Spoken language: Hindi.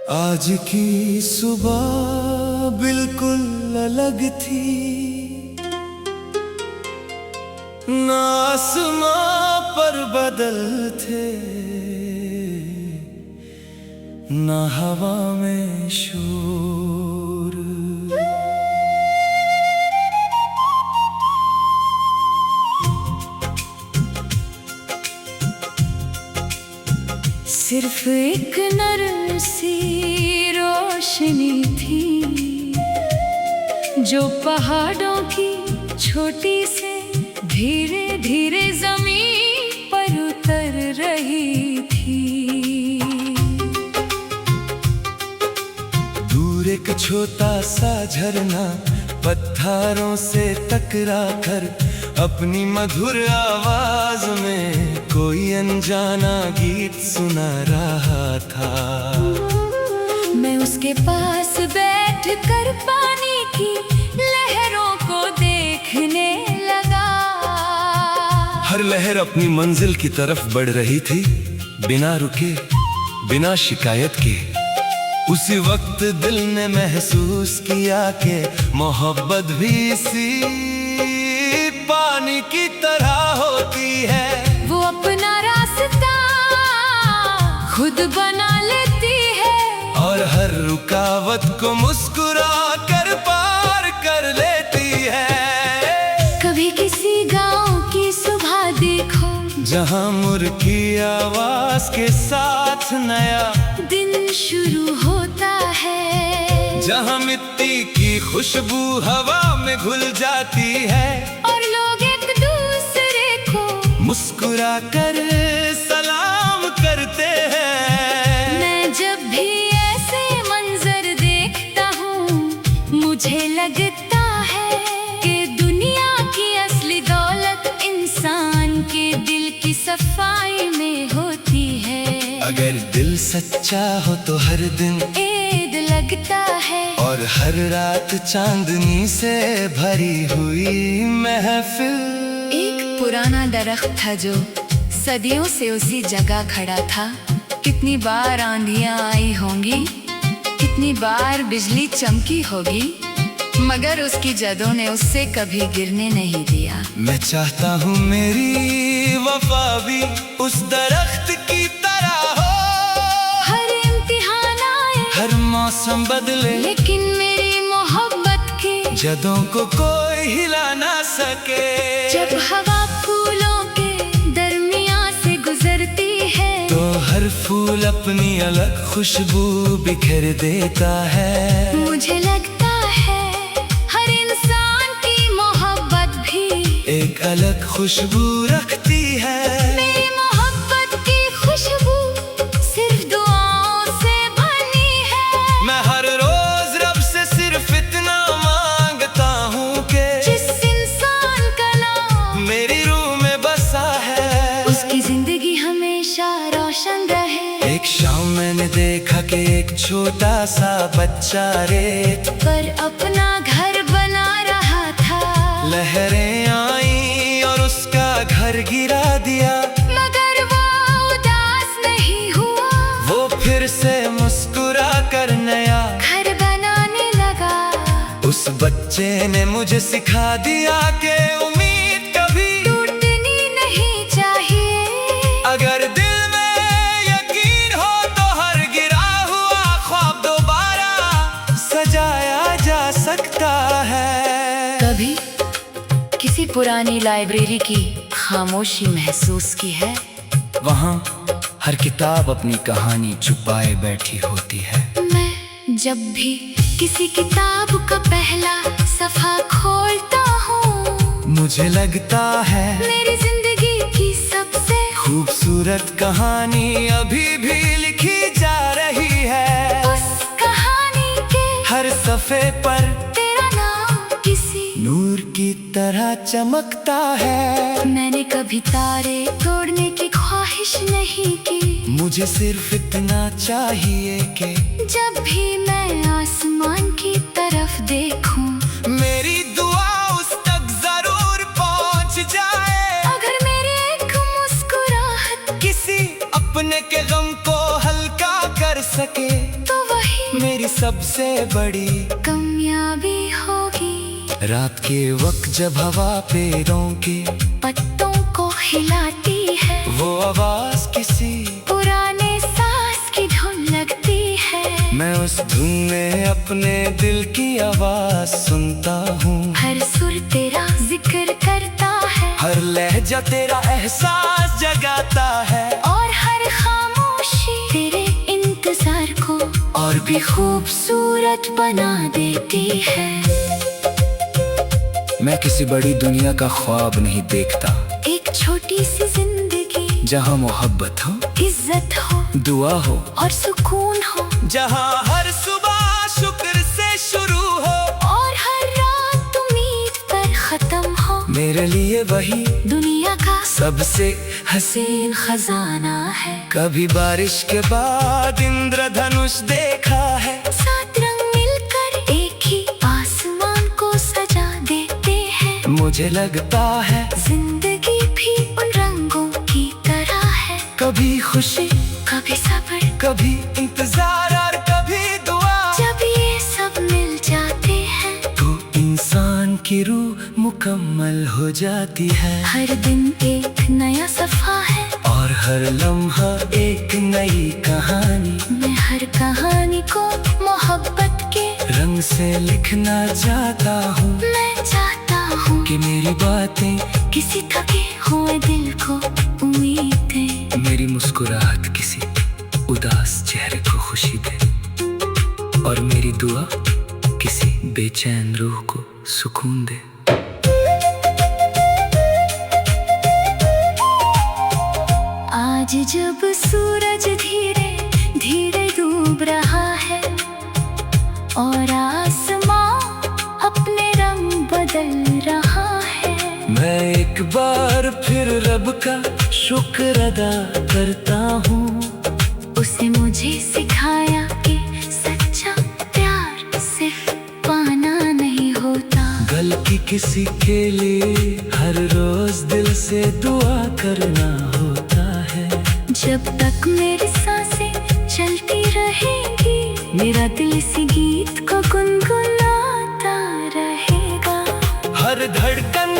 आज की सुबह बिल्कुल अलग थी, ना आसमां पर बादल थे, ना हवा में शोर। सिर्फ एक नर्म सी रोशनी थी, जो पहाड़ों की छोटी से धीरे धीरे जमीन पर उतर रही थी। दूर एक छोटा सा झरना पत्थरों से टकरा कर अपनी मधुर आवाज में कोई अनजाना गीत सुना रहा था। मैं उसके पास बैठ कर पानी की लहरों को देखने लगा। हर लहर अपनी मंजिल की तरफ बढ़ रही थी, बिना रुके, बिना शिकायत के। उसी वक्त दिल ने महसूस किया कि मोहब्बत भी इसी पानी की तरह होती है। वो अपना रास्ता खुद बना लेती है और हर रुकावट को मुस्कुरा कर पार कर लेती है। कभी किसी गांव की सुबह देखो, जहां मुर्गी की आवाज के साथ नया दिन शुरू होता है। जहां मिट्टी की खुशबू हवा में घुल जाती है और लोग एक दूसरे को मुस्कुरा कर सलाम करते हैं। मैं जब भी ऐसे मंजर देखता हूँ, मुझे लगता है कि दुनिया की असली दौलत इंसान के दिल की सफाई में होती है। अगर दिल सच्चा हो तो हर दिन ईद लगता है और हर रात चांदनी से भरी हुई महफिल। एक पुराना दरख्त था जो सदियों से उसी जगह खड़ा था। कितनी बार आंधियां आई होंगी, कितनी बार बिजली चमकी होगी, मगर उसकी जड़ों ने उससे कभी गिरने नहीं दिया। मैं चाहता हूँ मेरी वफा भी उस दरख्त की तरह हो। हर इम्तिहान आए, हर मौसम बदले, लेकिन मेरी मोहब्बत के जड़ों को कोई हिला ना सके। जब हवा फूलों के दरमियां से गुजरती है, तो हर फूल अपनी अलग खुशबू बिखेर देता है। मुझे लगता है हर इंसान की मोहब्बत भी एक अलग खुशबू रखती है। मेरी मोहब्बत की खुशबू सिर्फ दुआओं से बनी है। मैं हर रोज रब से सिर्फ इतना मांगता हूँ कि जिस इंसान का नाम मेरी रूह में बसा है, उसकी जिंदगी हमेशा रोशन रहे। एक शाम मैंने देखा कि एक छोटा सा बच्चा रेत पर अपना घर बना रहा था। लहरें आई और उसका घर गिरा दिया, मगर वो उदास नहीं हुआ। वो फिर से मुस्कुरा कर नया घर बनाने लगा। उस बच्चे ने मुझे सिखा दिया कि उम्मीद कभी टूटनी नहीं चाहिए। अगर दिल में यकीन हो तो हर गिरा हुआ ख्वाब दोबारा सजाया जा सकता है। कभी किसी पुरानी लाइब्रेरी की खामोशी महसूस की है? वहाँ हर किताब अपनी कहानी छुपाए बैठी होती है। मैं जब भी किसी किताब का पहला सफ़ा खोलता हूँ, मुझे लगता है मेरी जिंदगी की सबसे खूबसूरत कहानी अभी भी लिखी जा रही है। उस कहानी के हर सफ़े पर तेरा नाम किसी नूर की तरह चमकता है। मैंने कभी तारे तोड़ने की ख्वाहिश नहीं की। मुझे सिर्फ इतना चाहिए कि जब भी मैं आसमान की तरफ देखूं, मेरी दुआ उस तक जरूर पहुंच जाए। अगर मेरी एक मुस्कुराहट किसी अपने के गम को हल्का कर सके, तो वह मेरी सबसे बड़ी कामयाबी होगी। रात के वक्त जब हवा पेड़ों के पत्तों को हिलाती है, वो आवाज किसी पुराने साज की धुन लगती है। मैं उस धुन में अपने दिल की आवाज सुनता हूँ। हर सुर तेरा जिक्र करता है, हर लहजा तेरा एहसास जगाता है, और हर खामोशी तेरे इंतजार को और भी खूबसूरत बना देती है। मैं किसी बड़ी दुनिया का ख्वाब नहीं देखता, एक छोटी सी जिंदगी जहाँ मोहब्बत हो, इज्जत हो, दुआ हो और सुकून हो, जहाँ हर सुबह शुक्र से शुरू हो और हर रात उम्मीद पर खत्म हो। मेरे लिए वही दुनिया का सबसे हसीन खजाना है। कभी बारिश के बाद इंद्रधनुष देखा है, सात रंग मिलकर एक ही आसमान को सजा देते हैं। मुझे लगता है जिंदगी भी उन रंगों की तरह है, कभी खुशी, कभी सब्र, कभी इंतजार और कभी दुआ। जब ये सब मिल जाते हैं तो इंसान की रूह मुकम्मल हो जाती है। हर दिन एक नया सफा है, और हर लम्हा एक नई कहानी। मैं हर कहानी को मोहब्बत के रंग से लिखना चाहता हूँ, मैं चाहता हूँ कि मेरी बातें किसी थके हुए दिल को उम्मीद दे। मेरी मुस्कुराहट किसी उदास चेहरे को खुशी दे, और मेरी दुआ किसी बेचैन रूह को सुकून दे। आज जब सूरज धीरे धीरे डूब रहा है, और आसमां अपने रंग बदल रहा है, मैं एक बार फिर रब का शुक्र अदा करता हूँ। उसने मुझे सिखाया कि सच्चा प्यार सिर्फ पाना नहीं होता। गलती किसी के लिए हर रोज दिल से दुआ करना होता है। जब तक मेरी सांसें चलती रहेंगी, मेरा दिल इसी गीत को गुनगुनाता रहेगा। हर धड़कन